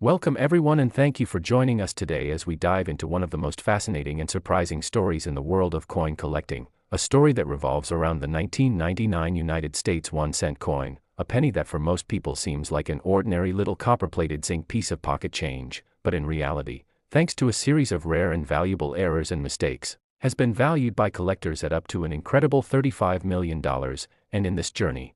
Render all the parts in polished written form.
Welcome everyone and thank you for joining us today as we dive into one of the most fascinating and surprising stories in the world of coin collecting, a story that revolves around the 1999 United States 1-cent coin, a penny that for most people seems like an ordinary little copper-plated zinc piece of pocket change, but in reality, thanks to a series of rare and valuable errors and mistakes, has been valued by collectors at up to an incredible $35 million, and in this journey,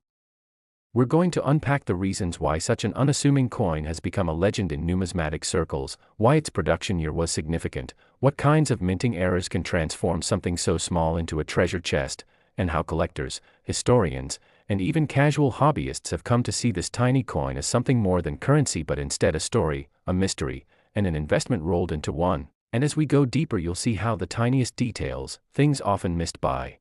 we're going to unpack the reasons why such an unassuming coin has become a legend in numismatic circles, why its production year was significant, what kinds of minting errors can transform something so small into a treasure chest, and how collectors, historians, and even casual hobbyists have come to see this tiny coin as something more than currency but instead a story, a mystery, and an investment rolled into one. And as we go deeper you'll see how the tiniest details, things often missed by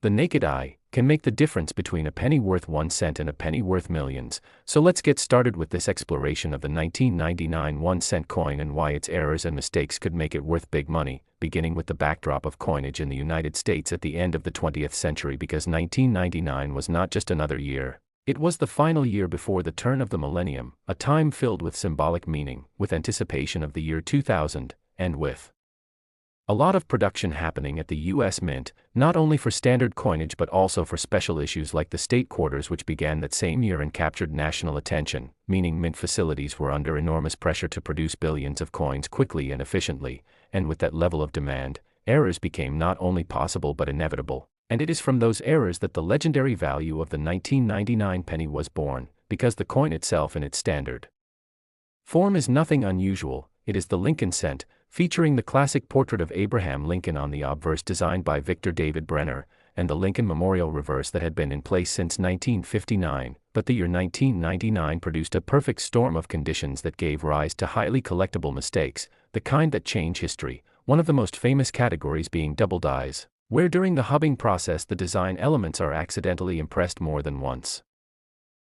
the naked eye, can make the difference between a penny worth 1 cent and a penny worth millions. So let's get started with this exploration of the 1999 1-cent coin and why its errors and mistakes could make it worth big money, beginning with the backdrop of coinage in the United States at the end of the 20th century, because 1999 was not just another year. It was the final year before the turn of the millennium, a time filled with symbolic meaning, with anticipation of the year 2000, and with a lot of production happening at the U.S. Mint, not only for standard coinage but also for special issues like the state quarters, which began that same year and captured national attention, meaning mint facilities were under enormous pressure to produce billions of coins quickly and efficiently, and with that level of demand, errors became not only possible but inevitable. And it is from those errors that the legendary value of the 1999 penny was born, because the coin itself in its standard form is nothing unusual. It is the Lincoln cent, featuring the classic portrait of Abraham Lincoln on the obverse designed by Victor David Brenner, and the Lincoln Memorial reverse that had been in place since 1959, but the year 1999 produced a perfect storm of conditions that gave rise to highly collectible mistakes, the kind that change history, one of the most famous categories being double dies, where during the hubbing process the design elements are accidentally impressed more than once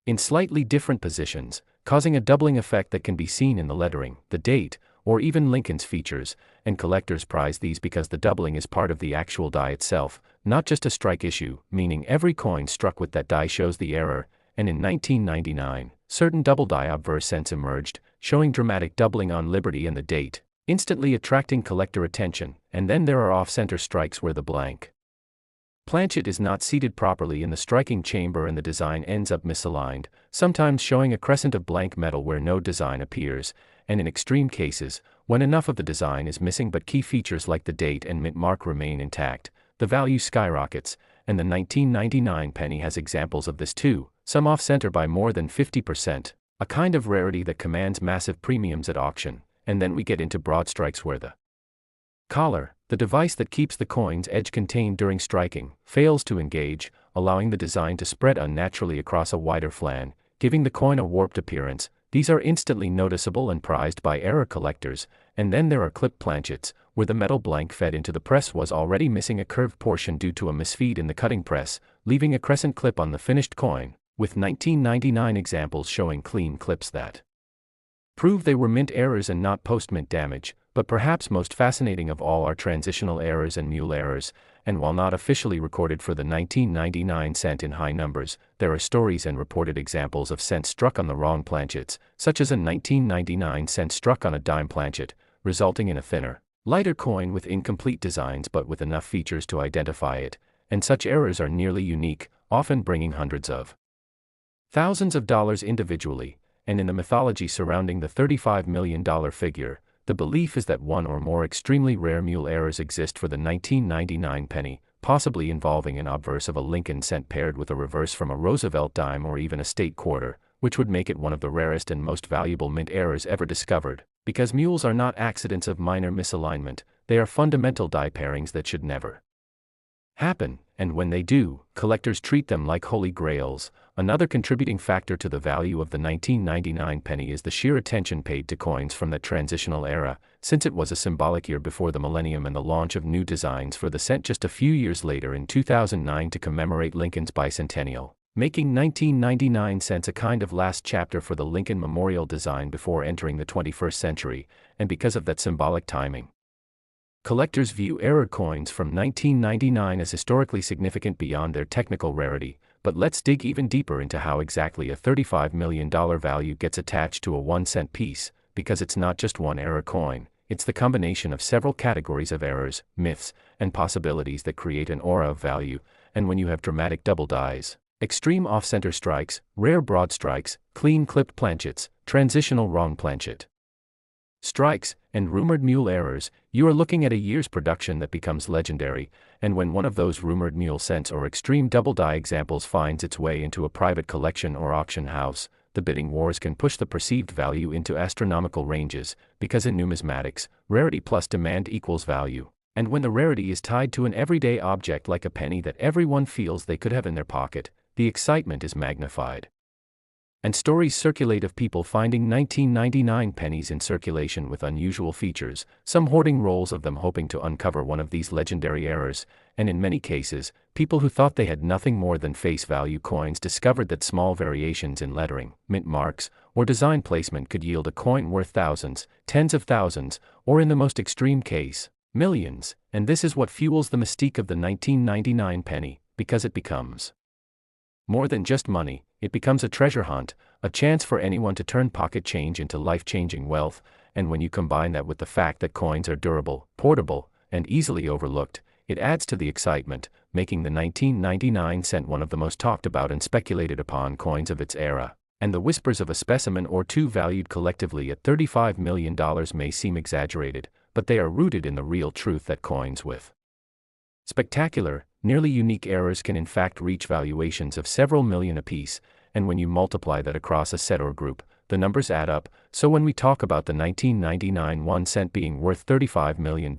in slightly different positions, causing a doubling effect that can be seen in the lettering, the date, or even Lincoln's features, and collectors prize these because the doubling is part of the actual die itself, not just a strike issue, meaning every coin struck with that die shows the error, and in 1999, certain double die obverse cents emerged, showing dramatic doubling on Liberty and the date, instantly attracting collector attention, and then there are off-center strikes where the blank planchet is not seated properly in the striking chamber and the design ends up misaligned, sometimes showing a crescent of blank metal where no design appears, and in extreme cases, when enough of the design is missing but key features like the date and mint mark remain intact, the value skyrockets, and the 1999 penny has examples of this too, some off-center by more than 50%, a kind of rarity that commands massive premiums at auction. And then we get into broad strikes where the collar, the device that keeps the coin's edge contained during striking, fails to engage, allowing the design to spread unnaturally across a wider flan, giving the coin a warped appearance. These are instantly noticeable and prized by error collectors. And then there are clipped planchets, where the metal blank fed into the press was already missing a curved portion due to a misfeed in the cutting press, leaving a crescent clip on the finished coin, with 1999 examples showing clean clips that prove they were mint errors and not post-mint damage. But perhaps most fascinating of all are transitional errors and mule errors, and while not officially recorded for the 1999 cent in high numbers, there are stories and reported examples of cents struck on the wrong planchets, such as a 1999 cent struck on a dime planchet, resulting in a thinner, lighter coin with incomplete designs but with enough features to identify it, and such errors are nearly unique, often bringing hundreds of thousands of dollars individually. And in the mythology surrounding the $35 million figure, the belief is that one or more extremely rare mule errors exist for the 1999 penny, possibly involving an obverse of a Lincoln cent paired with a reverse from a Roosevelt dime or even a state quarter, which would make it one of the rarest and most valuable mint errors ever discovered. Because mules are not accidents of minor misalignment, they are fundamental die pairings that should never happen, and when they do, collectors treat them like holy grails. Another contributing factor to the value of the 1999 penny is the sheer attention paid to coins from that transitional era, since it was a symbolic year before the millennium and the launch of new designs for the cent just a few years later in 2009 to commemorate Lincoln's bicentennial, making 1999 cents a kind of last chapter for the Lincoln Memorial design before entering the 21st century, and because of that symbolic timing, collectors view error coins from 1999 as historically significant beyond their technical rarity, But let's dig even deeper into how exactly a $35 million value gets attached to a 1-cent piece, because it's not just one error coin, it's the combination of several categories of errors, myths, and possibilities that create an aura of value. And when you have dramatic double dies, extreme off-center strikes, rare broad strikes, clean clipped planchets, transitional wrong planchet strikes, and rumored mule errors, you are looking at a year's production that becomes legendary. And when one of those rumored mule cents or extreme double die examples finds its way into a private collection or auction house, the bidding wars can push the perceived value into astronomical ranges, because in numismatics, rarity plus demand equals value. And when the rarity is tied to an everyday object like a penny that everyone feels they could have in their pocket, the excitement is magnified. And stories circulate of people finding 1999 pennies in circulation with unusual features, some hoarding rolls of them hoping to uncover one of these legendary errors, and in many cases, people who thought they had nothing more than face value coins discovered that small variations in lettering, mint marks, or design placement could yield a coin worth thousands, tens of thousands, or in the most extreme case, millions. And this is what fuels the mystique of the 1999 penny, because it becomes more than just money. It becomes a treasure hunt, a chance for anyone to turn pocket change into life-changing wealth. And when you combine that with the fact that coins are durable, portable, and easily overlooked, it adds to the excitement, making the 1999 cent one of the most talked about and speculated upon coins of its era. And the whispers of a specimen or two valued collectively at $35 million may seem exaggerated, but they are rooted in the real truth that coins with spectacular, nearly unique errors can in fact reach valuations of several million apiece, and when you multiply that across a set or group, the numbers add up. So when we talk about the 1999 1 cent being worth $35 million,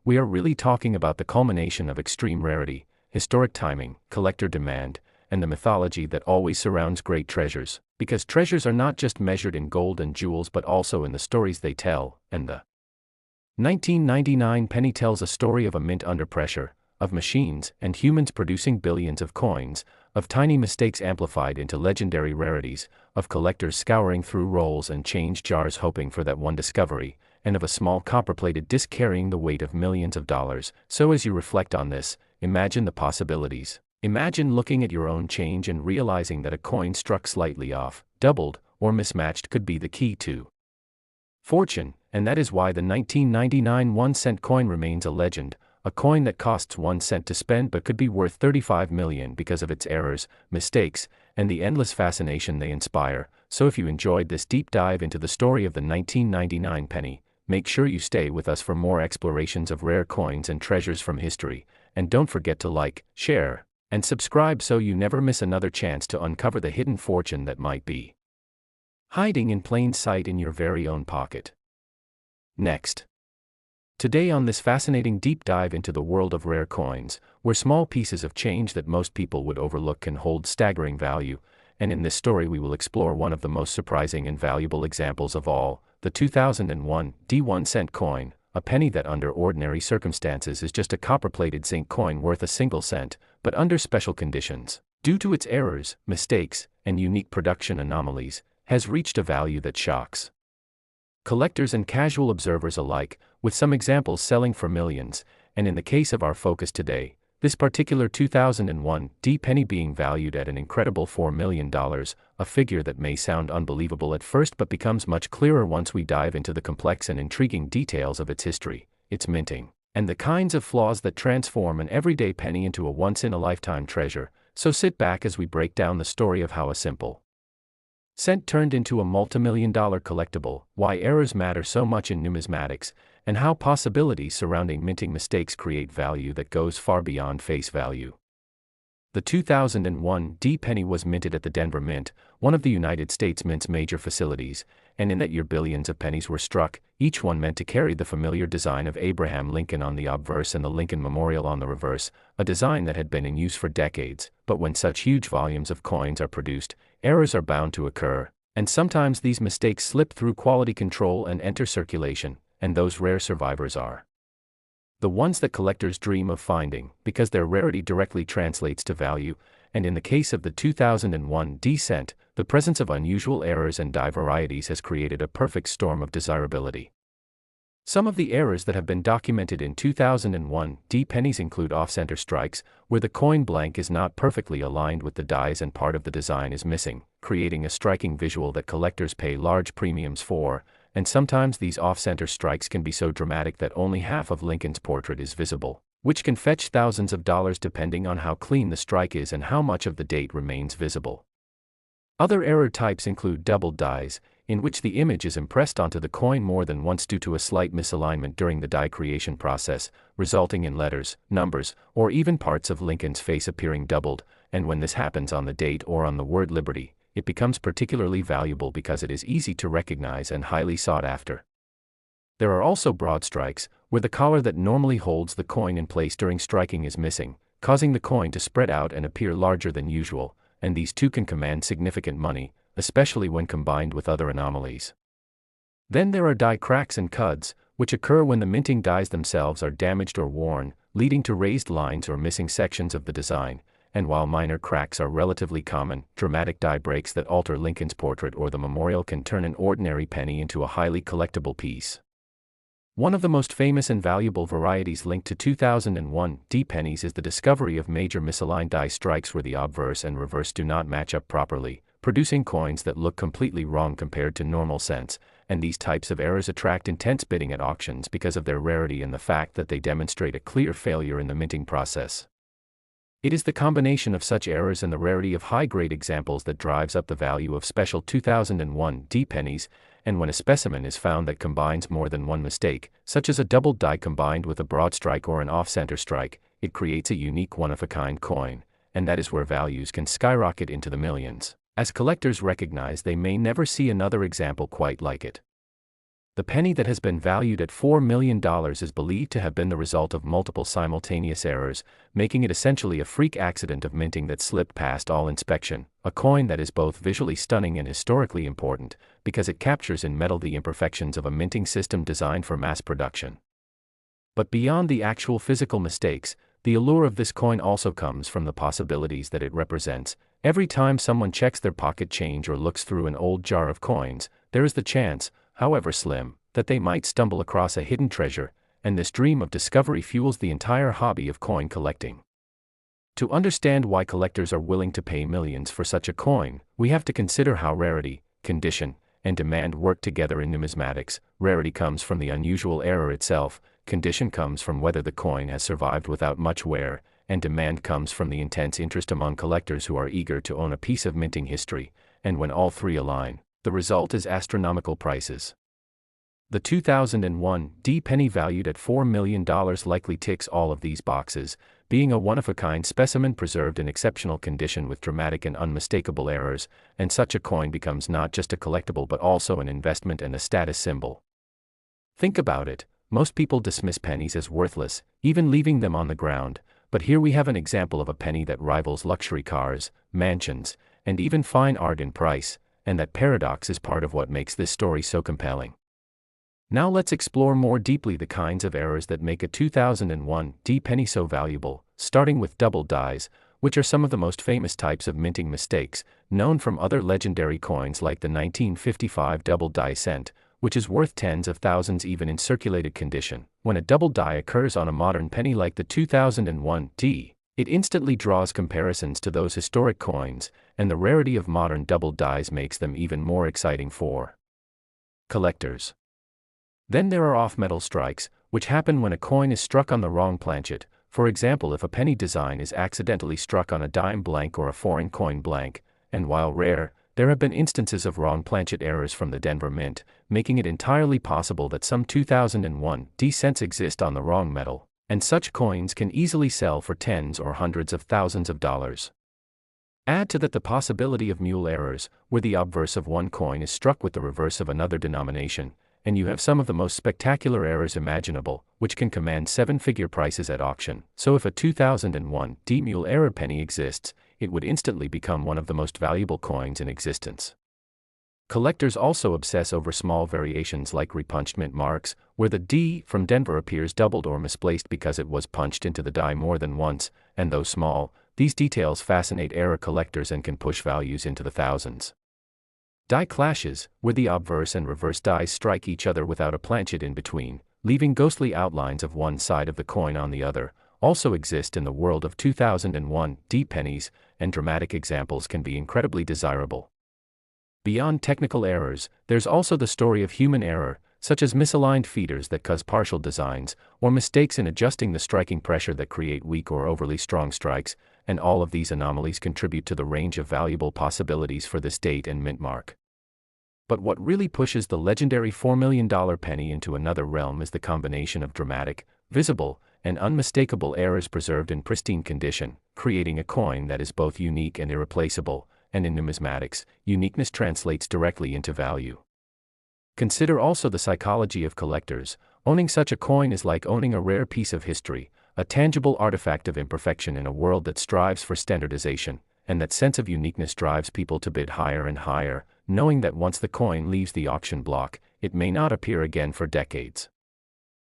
we are really talking about the culmination of extreme rarity, historic timing, collector demand, and the mythology that always surrounds great treasures, because treasures are not just measured in gold and jewels but also in the stories they tell. And the 1999 penny tells a story of a mint under pressure, of machines and humans producing billions of coins, of tiny mistakes amplified into legendary rarities, of collectors scouring through rolls and change jars hoping for that one discovery, and of a small copper-plated disc carrying the weight of millions of dollars. So as you reflect on this, imagine the possibilities. Imagine looking at your own change and realizing that a coin struck slightly off, doubled, or mismatched could be the key to fortune. And that is why the 1999 1-cent coin remains a legend, a coin that costs 1 cent to spend but could be worth $35 million because of its errors, mistakes, and the endless fascination they inspire. So if you enjoyed this deep dive into the story of the 1999 penny, make sure you stay with us for more explorations of rare coins and treasures from history, and don't forget to like, share, and subscribe so you never miss another chance to uncover the hidden fortune that might be hiding in plain sight in your very own pocket. Next. Today on this fascinating deep dive into the world of rare coins, where small pieces of change that most people would overlook can hold staggering value, and in this story we will explore one of the most surprising and valuable examples of all, the 2001 1-cent coin, a penny that under ordinary circumstances is just a copper-plated zinc coin worth a single cent, but under special conditions, due to its errors, mistakes, and unique production anomalies, has reached a value that shocks collectors and casual observers alike, with some examples selling for millions. And in the case of our focus today, this particular 2001 penny being valued at an incredible $4 million, a figure that may sound unbelievable at first but becomes much clearer once we dive into the complex and intriguing details of its history, its minting, and the kinds of flaws that transform an everyday penny into a once-in-a-lifetime treasure. So sit back as we break down the story of how a simple cent turned into a multimillion-dollar collectible, why errors matter so much in numismatics, and how possibilities surrounding minting mistakes create value that goes far beyond face value. The 2001 penny was minted at the Denver Mint, one of the United States Mint's major facilities, and in that year billions of pennies were struck, each one meant to carry the familiar design of Abraham Lincoln on the obverse and the Lincoln Memorial on the reverse, a design that had been in use for decades. But when such huge volumes of coins are produced, errors are bound to occur, and sometimes these mistakes slip through quality control and enter circulation, and those rare survivors are the ones that collectors dream of finding, because their rarity directly translates to value. And in the case of the 2001 cent, the presence of unusual errors and die varieties has created a perfect storm of desirability. Some of the errors that have been documented in 2001 D pennies include off-center strikes, where the coin blank is not perfectly aligned with the dies and part of the design is missing, creating a striking visual that collectors pay large premiums for, and sometimes these off-center strikes can be so dramatic that only half of Lincoln's portrait is visible, which can fetch thousands of dollars depending on how clean the strike is and how much of the date remains visible. Other error types include doubled dies, in which the image is impressed onto the coin more than once due to a slight misalignment during the die creation process, resulting in letters, numbers, or even parts of Lincoln's face appearing doubled, and when this happens on the date or on the word Liberty, it becomes particularly valuable because it is easy to recognize and highly sought after. There are also broad strikes, where the collar that normally holds the coin in place during striking is missing, causing the coin to spread out and appear larger than usual, and these too can command significant money, especially when combined with other anomalies. Then there are die cracks and cuds, which occur when the minting dies themselves are damaged or worn, leading to raised lines or missing sections of the design, and while minor cracks are relatively common, dramatic die breaks that alter Lincoln's portrait or the memorial can turn an ordinary penny into a highly collectible piece. One of the most famous and valuable varieties linked to 2001 D pennies is the discovery of major misaligned die strikes where the obverse and reverse do not match up properly, producing coins that look completely wrong compared to normal cents, and these types of errors attract intense bidding at auctions because of their rarity and the fact that they demonstrate a clear failure in the minting process. It is the combination of such errors and the rarity of high-grade examples that drives up the value of special 2001 D pennies, and when a specimen is found that combines more than one mistake, such as a doubled die combined with a broad strike or an off-center strike, it creates a unique one-of-a-kind coin, and that is where values can skyrocket into the millions, as collectors recognize they may never see another example quite like it. The penny that has been valued at $4 million is believed to have been the result of multiple simultaneous errors, making it essentially a freak accident of minting that slipped past all inspection, a coin that is both visually stunning and historically important, because it captures in metal the imperfections of a minting system designed for mass production. But beyond the actual physical mistakes, the allure of this coin also comes from the possibilities that it represents. Every time someone checks their pocket change or looks through an old jar of coins, there is the chance, however slim, that they might stumble across a hidden treasure, and this dream of discovery fuels the entire hobby of coin collecting. To understand why collectors are willing to pay millions for such a coin, we have to consider how rarity, condition, and demand work together in numismatics. Rarity comes from the unusual error itself, condition comes from whether the coin has survived without much wear, and demand comes from the intense interest among collectors who are eager to own a piece of minting history, and when all three align, the result is astronomical prices. The 2001 D penny valued at $4 million likely ticks all of these boxes, being a one-of-a-kind specimen preserved in exceptional condition with dramatic and unmistakable errors, and such a coin becomes not just a collectible but also an investment and a status symbol. Think about it, most people dismiss pennies as worthless, even leaving them on the ground, but here we have an example of a penny that rivals luxury cars, mansions, and even fine art in price, and that paradox is part of what makes this story so compelling. Now let's explore more deeply the kinds of errors that make a 2001 D penny so valuable, starting with double dies, which are some of the most famous types of minting mistakes, known from other legendary coins like the 1955 double die cent, which is worth tens of thousands even in circulated condition. When a double die occurs on a modern penny like the 2001 D, it instantly draws comparisons to those historic coins, and the rarity of modern double dies makes them even more exciting for collectors. Then there are off-metal strikes, which happen when a coin is struck on the wrong planchet. For example, if a penny design is accidentally struck on a dime blank or a foreign coin blank, and while rare, there have been instances of wrong planchet errors from the Denver Mint, making it entirely possible that some 2001 D cents exist on the wrong metal, and such coins can easily sell for tens or hundreds of thousands of dollars. Add to that the possibility of mule errors, where the obverse of one coin is struck with the reverse of another denomination, and you have some of the most spectacular errors imaginable, which can command seven-figure prices at auction. So if a 2001 D mule error penny exists, it would instantly become one of the most valuable coins in existence. Collectors also obsess over small variations like repunched mint marks, where the D from Denver appears doubled or misplaced because it was punched into the die more than once, and though small, these details fascinate error collectors and can push values into the thousands. Die clashes, where the obverse and reverse dies strike each other without a planchet in between, leaving ghostly outlines of one side of the coin on the other, also exist in the world of 2001 D pennies, and dramatic examples can be incredibly desirable. Beyond technical errors, there's also the story of human error, such as misaligned feeders that cause partial designs, or mistakes in adjusting the striking pressure that create weak or overly strong strikes, and all of these anomalies contribute to the range of valuable possibilities for this date and mint mark. But what really pushes the legendary $4 million penny into another realm is the combination of dramatic, visible, and unmistakable errors preserved in pristine condition, creating a coin that is both unique and irreplaceable, and in numismatics, uniqueness translates directly into value. Consider also the psychology of collectors. Owning such a coin is like owning a rare piece of history, a tangible artifact of imperfection in a world that strives for standardization, and that sense of uniqueness drives people to bid higher and higher, knowing that once the coin leaves the auction block, it may not appear again for decades.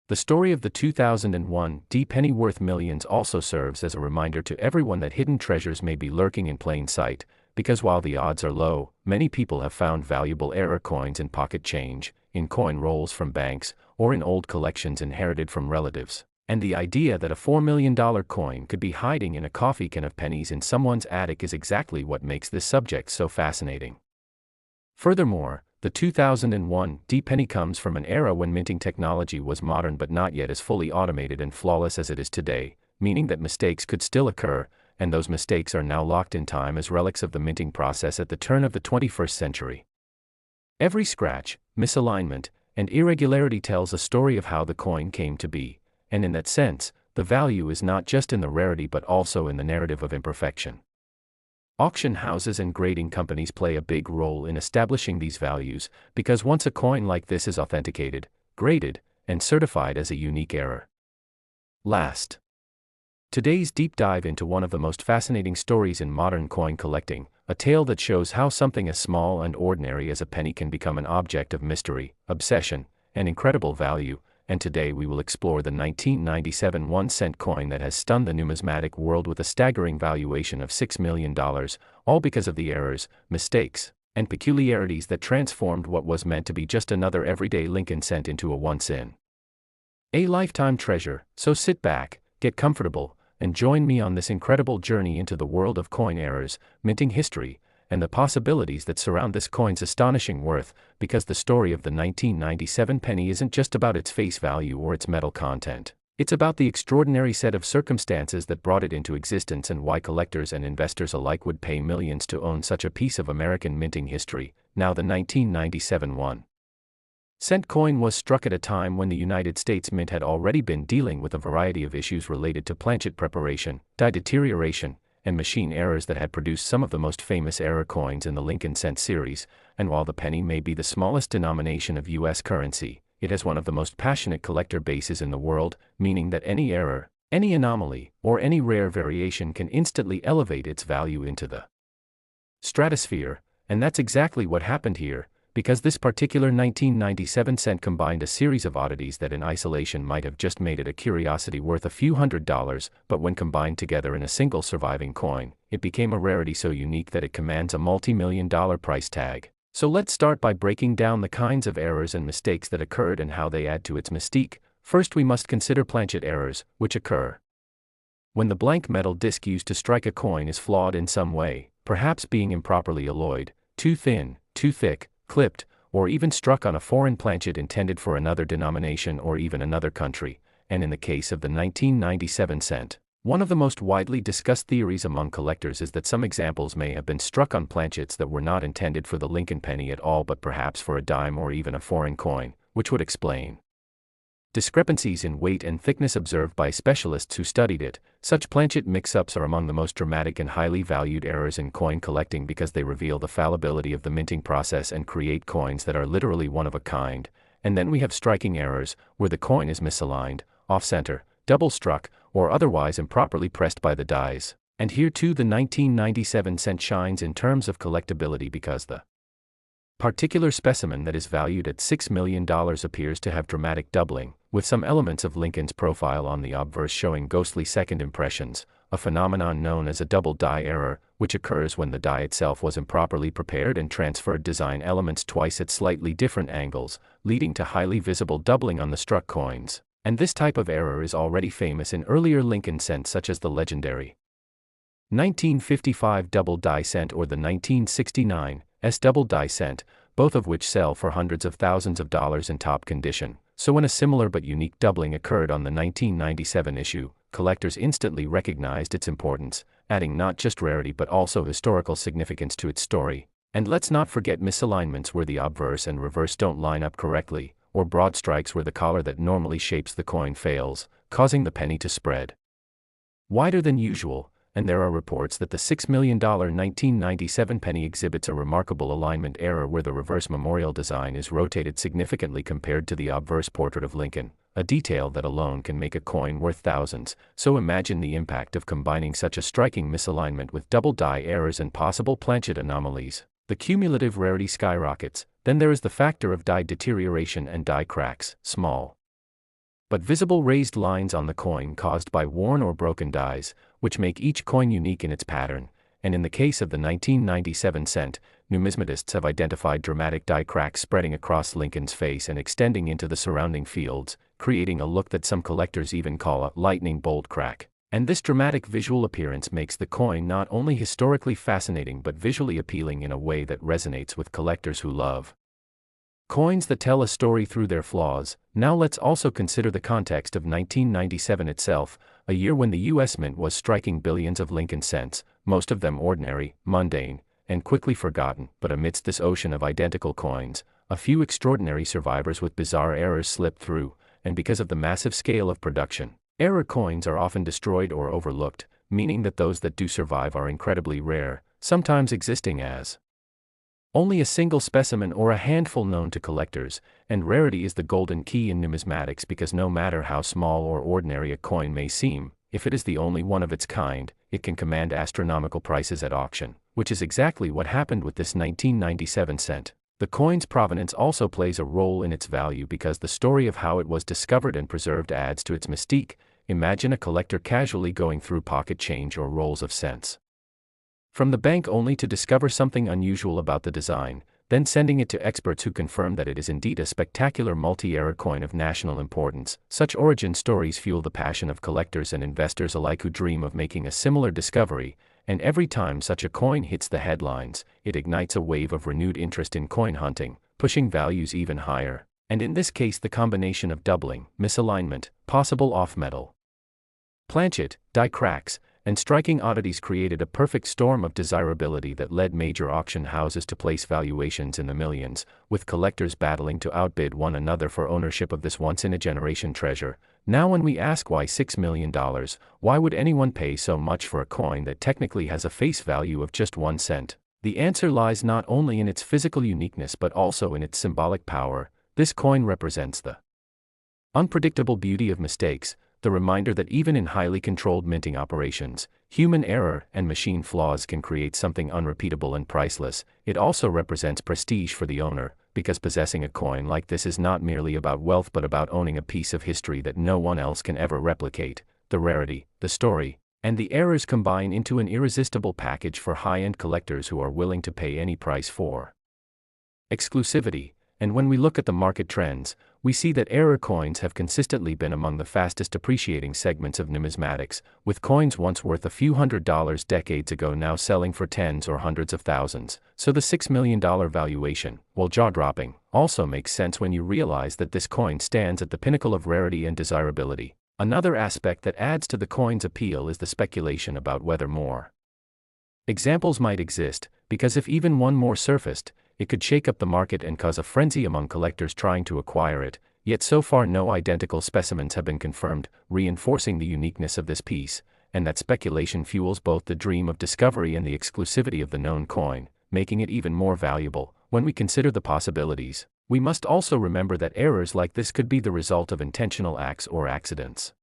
The story of the 2001 D penny worth millions also serves as a reminder to everyone that hidden treasures may be lurking in plain sight, because while the odds are low, many people have found valuable error coins in pocket change, in coin rolls from banks, or in old collections inherited from relatives. And the idea that a $4 million coin could be hiding in a coffee can of pennies in someone's attic is exactly what makes this subject so fascinating. Furthermore, the 2001 D penny comes from an era when minting technology was modern but not yet as fully automated and flawless as it is today, meaning that mistakes could still occur, and those mistakes are now locked in time as relics of the minting process at the turn of the 21st century. Every scratch, misalignment, and irregularity tells a story of how the coin came to be, and in that sense, the value is not just in the rarity but also in the narrative of imperfection. Auction houses and grading companies play a big role in establishing these values, because once a coin like this is authenticated, graded, and certified as a unique error. Last. Today's deep dive into one of the most fascinating stories in modern coin collecting, a tale that shows how something as small and ordinary as a penny can become an object of mystery, obsession, and incredible value, and today we will explore the 1997 1-cent coin that has stunned the numismatic world with a staggering valuation of $6 million, all because of the errors, mistakes, and peculiarities that transformed what was meant to be just another everyday Lincoln cent into a once-in-a lifetime treasure. So sit back, get comfortable, and join me on this incredible journey into the world of coin errors, minting history, and the possibilities that surround this coin's astonishing worth, because the story of the 1997 penny isn't just about its face value or its metal content. It's about the extraordinary set of circumstances that brought it into existence and why collectors and investors alike would pay millions to own such a piece of American minting history. Now, the 1997 1-cent coin was struck at a time when the United States Mint had already been dealing with a variety of issues related to planchet preparation, die deterioration, and machine errors that had produced some of the most famous error coins in the Lincoln cent series. And while the penny may be the smallest denomination of U.S. currency, it has one of the most passionate collector bases in the world, meaning that any error, any anomaly, or any rare variation can instantly elevate its value into the stratosphere. And that's exactly what happened here, because this particular 1997 cent combined a series of oddities that in isolation might have just made it a curiosity worth a few $100s, but when combined together in a single surviving coin, it became a rarity so unique that it commands a multi-million-dollar price tag. So let's start by breaking down the kinds of errors and mistakes that occurred and how they add to its mystique. First, we must consider planchet errors, which occur when the blank metal disc used to strike a coin is flawed in some way, perhaps being improperly alloyed, too thin, too thick, clipped, or even struck on a foreign planchet intended for another denomination or even another country. And in the case of the 1997 cent, one of the most widely discussed theories among collectors is that some examples may have been struck on planchets that were not intended for the Lincoln penny at all but perhaps for a dime or even a foreign coin, which would explain discrepancies in weight and thickness observed by specialists who studied it. Such planchet mix-ups are among the most dramatic and highly valued errors in coin collecting because they reveal the fallibility of the minting process and create coins that are literally one of a kind. And then we have striking errors, where the coin is misaligned, off-center, double-struck, or otherwise improperly pressed by the dies. And here too the 1997 cent shines in terms of collectability because the particular specimen that is valued at $6 million appears to have dramatic doubling, with some elements of Lincoln's profile on the obverse showing ghostly second impressions, a phenomenon known as a double die error, which occurs when the die itself was improperly prepared and transferred design elements twice at slightly different angles, leading to highly visible doubling on the struck coins. And this type of error is already famous in earlier Lincoln cents such as the legendary 1955 double die cent or the 1969 S double die cent, both of which sell for hundreds of thousands of dollars in top condition. So when a similar but unique doubling occurred on the 1997 issue, collectors instantly recognized its importance, adding not just rarity but also historical significance to its story. And let's not forget misalignments where the obverse and reverse don't line up correctly, or broad strikes where the collar that normally shapes the coin fails, causing the penny to spread wider than usual. And there are reports that the $6 million 1997 penny exhibits a remarkable alignment error where the reverse memorial design is rotated significantly compared to the obverse portrait of Lincoln, a detail that alone can make a coin worth thousands. So imagine the impact of combining such a striking misalignment with double die errors and possible planchet anomalies. The cumulative rarity skyrockets. Then there is the factor of die deterioration and die cracks, small but visible raised lines on the coin caused by worn or broken dies, which make each coin unique in its pattern. And in the case of the 1997 cent, numismatists have identified dramatic die cracks spreading across Lincoln's face and extending into the surrounding fields, creating a look that some collectors even call a lightning bolt crack. And this dramatic visual appearance makes the coin not only historically fascinating but visually appealing in a way that resonates with collectors who love coins that tell a story through their flaws. Now let's also consider the context of 1997 itself, a year when the U.S. Mint was striking billions of Lincoln cents, most of them ordinary, mundane, and quickly forgotten. But amidst this ocean of identical coins, a few extraordinary survivors with bizarre errors slipped through, and because of the massive scale of production, error coins are often destroyed or overlooked, meaning that those that do survive are incredibly rare, sometimes existing as only a single specimen or a handful known to collectors. And rarity is the golden key in numismatics because no matter how small or ordinary a coin may seem, if it is the only one of its kind, it can command astronomical prices at auction, which is exactly what happened with this 1997 cent. The coin's provenance also plays a role in its value because the story of how it was discovered and preserved adds to its mystique. Imagine a collector casually going through pocket change or rolls of cents from the bank only to discover something unusual about the design, then sending it to experts who confirm that it is indeed a spectacular multi-era coin of national importance. Such origin stories fuel the passion of collectors and investors alike who dream of making a similar discovery, and every time such a coin hits the headlines, it ignites a wave of renewed interest in coin hunting, pushing values even higher. And in this case the combination of doubling, misalignment, possible off-metal planchet, die cracks, and striking oddities created a perfect storm of desirability that led major auction houses to place valuations in the millions, with collectors battling to outbid one another for ownership of this once-in-a-generation treasure. Now when we ask why $6 million, why would anyone pay so much for a coin that technically has a face value of just 1 cent? The answer lies not only in its physical uniqueness but also in its symbolic power. This coin represents the unpredictable beauty of mistakes, the reminder that even in highly controlled minting operations, human error and machine flaws can create something unrepeatable and priceless. It also represents prestige for the owner, because possessing a coin like this is not merely about wealth but about owning a piece of history that no one else can ever replicate. The rarity, the story, and the errors combine into an irresistible package for high-end collectors who are willing to pay any price for exclusivity. And when we look at the market trends, we see that error coins have consistently been among the fastest appreciating segments of numismatics, with coins once worth a few $100s decades ago now selling for tens or hundreds of thousands. So the $6 million valuation, while jaw-dropping, also makes sense when you realize that this coin stands at the pinnacle of rarity and desirability. Another aspect that adds to the coin's appeal is the speculation about whether more examples might exist, because if even one more surfaced, it could shake up the market and cause a frenzy among collectors trying to acquire it. Yet so far no identical specimens have been confirmed, reinforcing the uniqueness of this piece, and that speculation fuels both the dream of discovery and the exclusivity of the known coin, making it even more valuable. When we consider the possibilities, we must also remember that errors like this could be the result of intentional acts or accidents.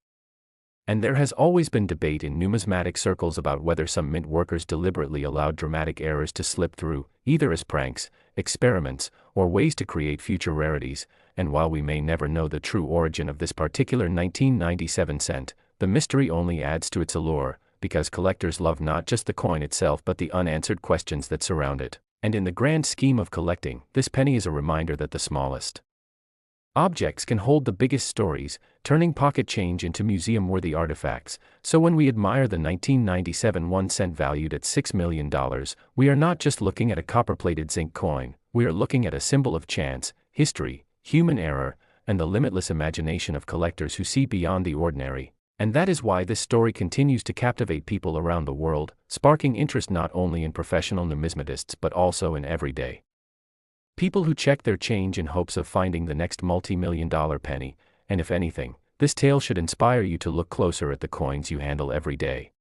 And there has always been debate in numismatic circles about whether some mint workers deliberately allowed dramatic errors to slip through, either as pranks, experiments, or ways to create future rarities. And while we may never know the true origin of this particular 1997 cent, the mystery only adds to its allure, because collectors love not just the coin itself but the unanswered questions that surround it. And in the grand scheme of collecting, this penny is a reminder that the smallest Objects can hold the biggest stories, turning pocket change into museum-worthy artifacts. So when we admire the 1997 1 cent valued at $6 million, we are not just looking at a copper-plated zinc coin, we are looking at a symbol of chance, history, human error, and the limitless imagination of collectors who see beyond the ordinary. And that is why this story continues to captivate people around the world, sparking interest not only in professional numismatists but also in everyday people who check their change in hopes of finding the next multi-million-dollar penny. And if anything, this tale should inspire you to look closer at the coins you handle every day.